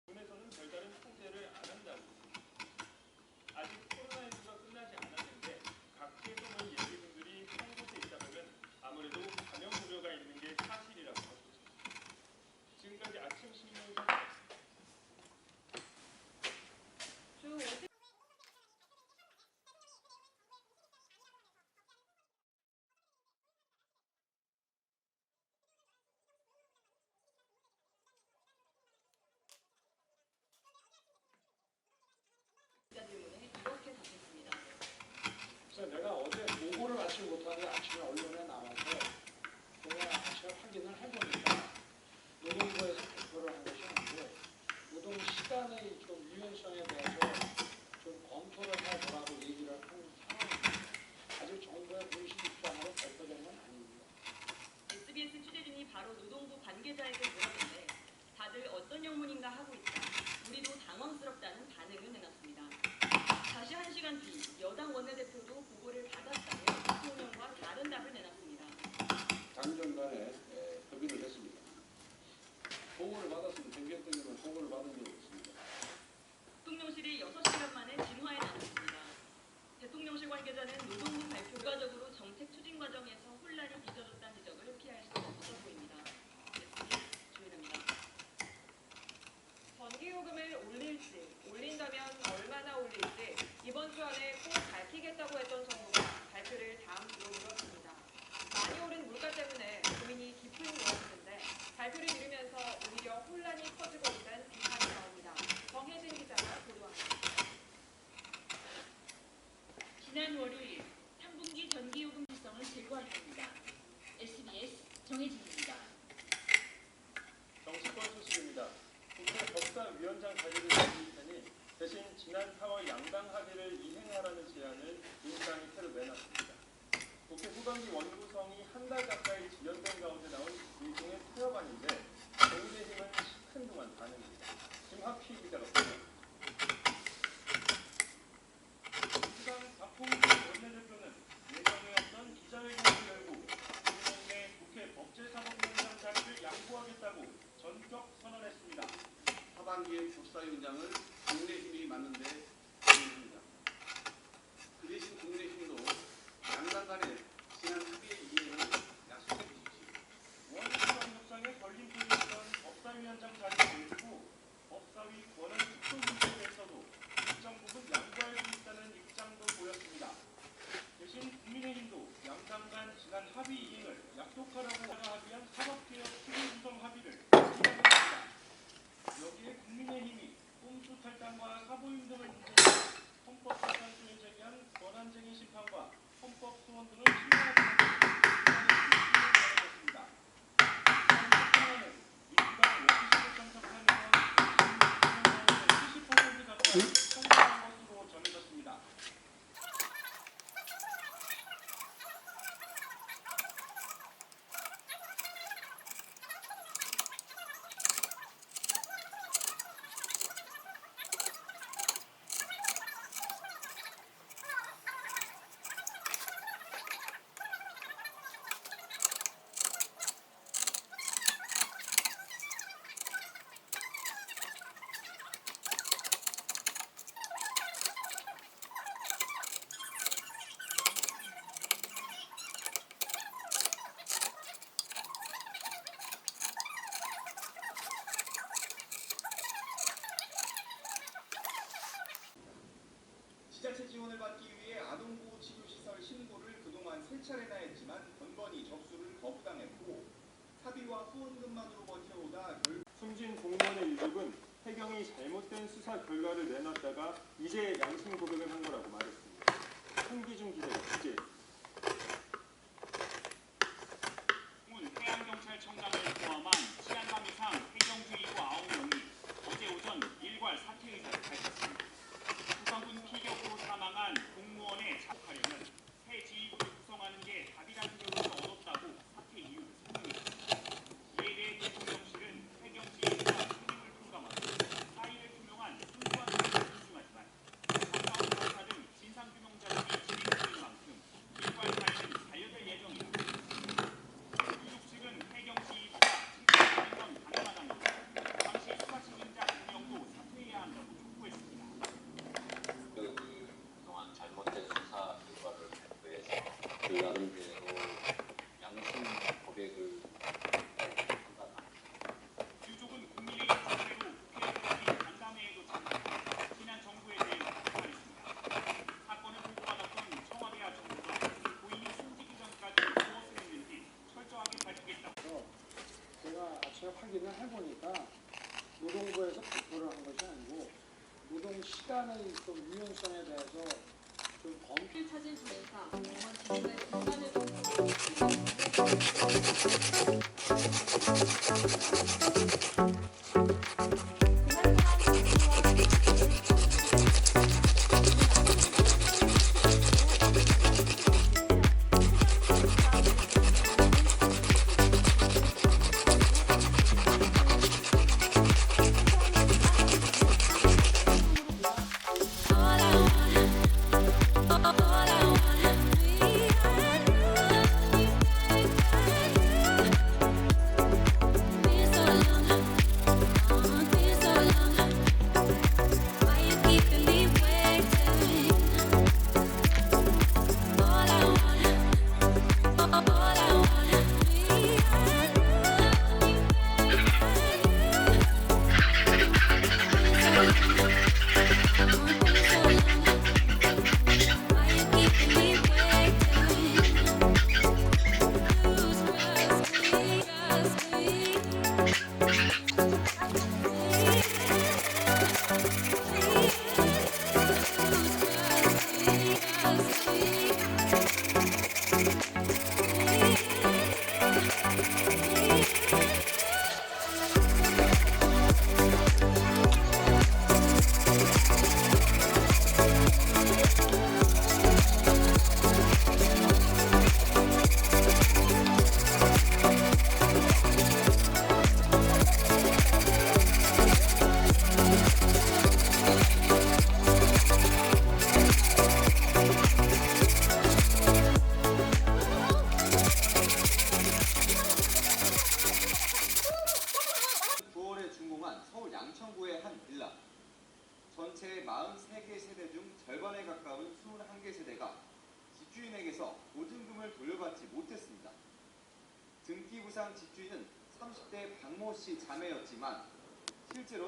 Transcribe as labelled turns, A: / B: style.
A: 군에서는 별다른 통제를 안 한다고 했습니다. 아직 코로나19가 끝나지 않았는데 각지에서 온 예비군들이 한 곳에 있다 보면 아무래도 감염 우려가 있는 게 사실이라고 하고 있습니다. 지금까지 아침 신문이었습니다.
B: 내가 어제 보고를 마치 못하는데 아침에 언론에 나와서 제가 아침에 확인을 해보니까 노동부에서 발표를 한 것이 아니고 노동 시간의 좀 유연성에 대해서 좀 검토를 해보라고 얘기를 한 상황입니다. 아직 정부의 공식 입장으로 발표된 건 아닙니다.
C: SBS 취재진이 바로 노동부 관계자에게 물었는데 다들 어떤 영문인가 하고 있다. 우리도 당황스럽다는 반응을 내놨습니다. 다시 1시간 뒤 여당 원내대표도 보고를 받았다며 대통령과 다른 답을 내놨습니다.
D: 당정 간에 협의를 했습니다. 보고를 받았으면 정경등님은 보고를 받은 적이 없습니다.
C: 대통령실이 6시간 만에 진화에 나섰습니다. 대통령실 관계자는 노동부 발표 결과적으로 정책 추진 과정에서 혼란이 빚어졌다는 지적을 피할 수 없어 보입니다. 조인합니다.
E: 전기요금을 올린다면 얼마나 올릴지 이번 주 안에 꼭 밝히겠다고 했던 정부가 발표를 다음 주로 미뤘습니다. 많이 오른 물가 때문에 고민이 깊은 모양새인데 발표를 미루면서 오히려 혼란이 커지고 있다는 비판이 나옵니다. 정혜진 기자가 보도합니다.
C: 지난 월요일 3분기 전기요금 일정을 제고하겠습니다. SBS 정혜진입니다.
A: 정치권 소식입니다. 국회 법사위원장 자리를 지킬 테니 대신 지난 4월 양당 합의를 이행하라는 제안을 민주당이 새로 내놨습니다. 국회 후반기 원구성이 한 달 가까이 지연된 가운데 나온 일종의 타협안인데 국민의힘은 10분 동안 반응입니다. 김학휘 기자가 보도합니다. 민주당 박홍근 원내대표는 예정에 없던 기자회견을 열고 국민의힘의 국회 법제사법위원장 자리를 양보하겠다고 전격 선언했습니다.
D: 하반기에 법사위원장을 국민의힘이 맡는데 동의합니다. 그 대신 국민의힘도 양당 간에 지난 합의의 이행을 약속해 주십시오.
A: 원구성 협상에 걸림돌이었던 법사위원장 자리를 내주고 법사위 권한 축소 문제에 대해서도 일정 부분 양보할 수 있다는 입장도 보였습니다. 대신 국민의힘도 양당 간 지난 합의 이행을 약속하라고 합의한 사법개혁 특위 구성 합의를 지지합니다. 여기에 국민의힘이 꼼수 탈당과 사보임 등을 문제로 헌법재판소에 제기한 권한쟁의 심판과 헌법소원 등을 신뢰하지 않습니다. 민주당 원기식을 참석한 의원 70% 가까이 찬성한 것으로 전해졌습니다.
F: 지자체 지원을 받기 위해 아동보호치료시설 신고를 그동안 3차례나 했지만 번번이 접수를 거부당했고 사비와 후원금만으로 버텨오다
A: 숨진 공무원의 유족은 해경이 잘못된 수사 결과를 내놨다가 이제 양심 고백을 한 거라고 말했습니다. 홍기중 기자의 해양경찰청장을 포함한 치안감 이상 해경주의부 9명이 어제 오전 일괄 사퇴 의사를 밝혔습니다. 후성군 피격으로 사망한 공무원의 작하려면 새 지휘부를 구성하는 게 답이라는 결론을 얻었다고 사퇴 이유를 설명했습니다. 이에 대해 대통령실은 해경지휘부가 책임을 통감하고 사의를 투명한 순수한 조사를 요청하지만 가까운 검사 등 진상규명자들이 진행되는 만큼 일괄 사의는 반려될 예정이다. 유족 측은 해경지휘부가 책임지는 건 당연하다면서 당시 수사 책임자 2명도 사퇴해야 한다고 촉구했습니다.
G: 그동안 잘못된 수사 결과를 발표해서 그 나름대로 양심 고백을 한다.
A: 유족은 국민의 요청대로 피해자들이 간담회에도 참석해 지난 정부에 대해 비판했습니다. 사건을 보고받았던 청와대와 정부가 고인이 숨지기 전까지 무엇을 했는지 철저하게 밝히겠다고.
B: 그래서 제가 아침에 확인을 해보니까 노동부에서 발표를 한 것이 아니고 노동 시간의 좀 유연성에 대해서 좀
C: 를 찾은 조회사 공무원 지도부의 비판을
F: 서울 양천구의 한 빌라. 전체 43개 세대 중 절반에 가까운 21개 세대가 집주인에게서 보증금을 돌려받지 못했습니다. 등기부상 집주인은 30대 박모 씨 자매였지만 실제로